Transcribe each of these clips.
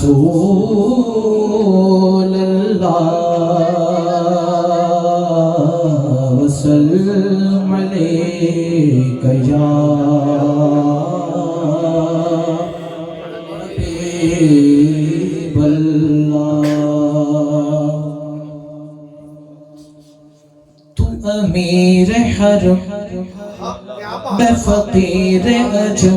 رسول اللہ وسلم علیک یا حبیب اللہ تو امیر حرم میں فقیر عجم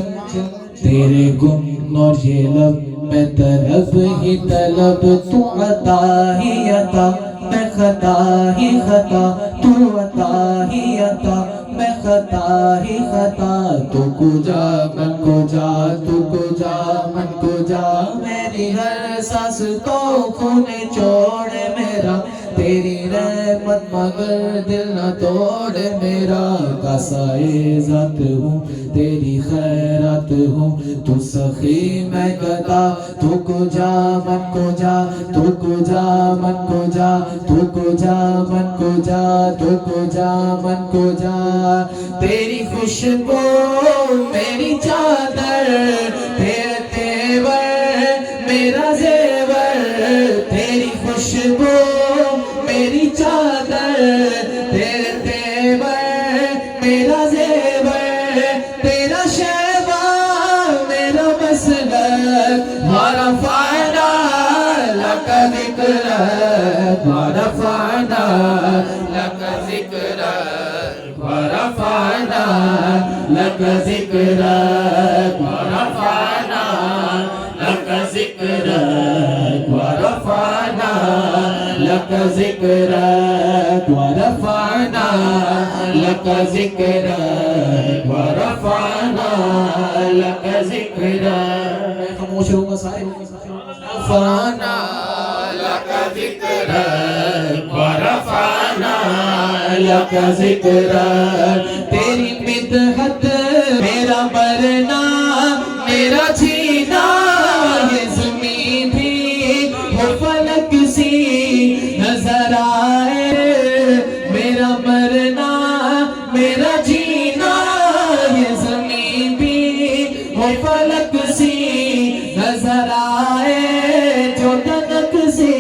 تیرے گم اور یہ لب میں طلب ہی طلب تو عطا ہی عطا میں خطا ہی خطا تو عطا ہی عطا میں خطا ہی خطا تو کو جا من کو جا تو کو جا من کو جا میری ہر سانس تو خون چوڑ میرا تیری رحمت مگر دل نہ توڑ میرا کاسائے ذات ہوں تیری خیرات ہوں تو سخی میں گدا تو کو جا من کو جا تو کو جا من کو جا تو کو جا من کو جا تو کو جا من کو جا تیری خوشبو میری چادر تیرے تیور میرا زیور تیری خوشبو میری چادر تیرے تیور میرا زیور تیرا شیوا میرا مسلک ورفعنا لک ذکرک ورفعنا لک ذکرک ورفعنا لک ذکرک ورفعنا لک ذکرک ورفعنا لک ذکرک ورفعنا لک ذکرک ورفعنا لک ذکرک میں خاموش رہوں گا سارے ورفعنا لک ذکرک ورفعنا لک ذکرک تیری مدحت میرا مرنا میرا جینا یہ زمین بھی ہو فلک سی نظر آئے میرا مرنا میرا جینا یہ زمین بھی ہو فلک سی نظر آئے جو تنک سی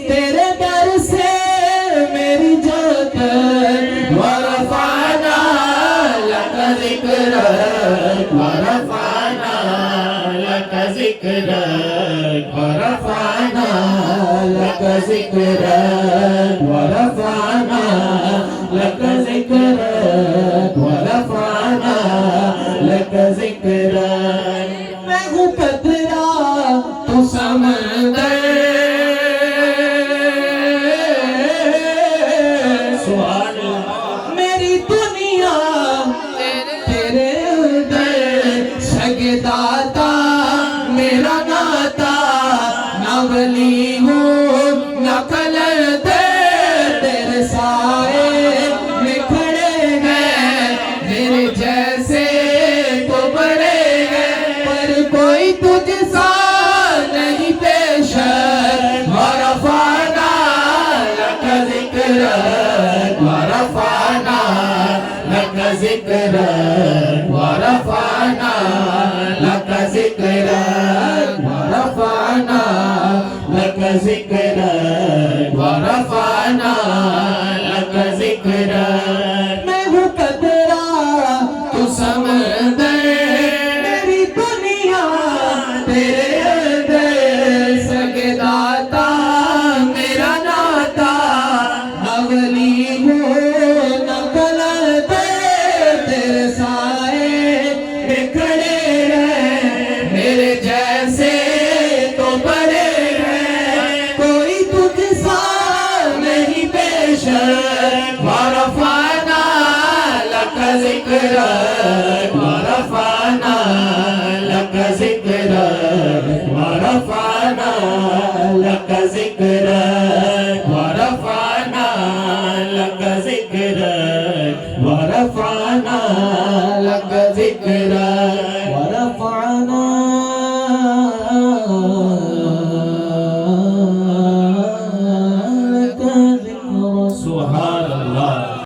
تیرے در سے میری جات ورفعنا لک ذکرک ورفعنا لک ذکرک ورفعنا لک ذکرک ورفعنا لک ذکرک ورفعنا لک ذکرک میں ہوں قطرہ تو سمندر سبحان اللہ میری دنیا تیرے اندر سجداتا میرا ناتا نہ ولی ہوں نہ کلندر تیرے سائے میں کھڑے ہیں میرے جیسے تو بڑے ہیں پر کوئی تجھ سا نہیں پیش ورفعنا لک ذکرک ورفعنا لک ذکرک ورفعنا لک ذکرک ورفعنا لک ذکرک ورفعنا لک ذکرک میں ہوں قطرہ تو سمندر میری دنیا تیرے اندر سجداتا میرا ناتا نہ ولی ہوں نہ کلندر تیرے سائے میں کھڑے ہیں میرے جیسے تو بڑے ہیں کوئی تجھ سا نہیں پیش ورفعنا لک ذکرک ورفعنا لک ذکرک ورفعنا لک ذکرک ورفعنا لک ذکرک ورفعنا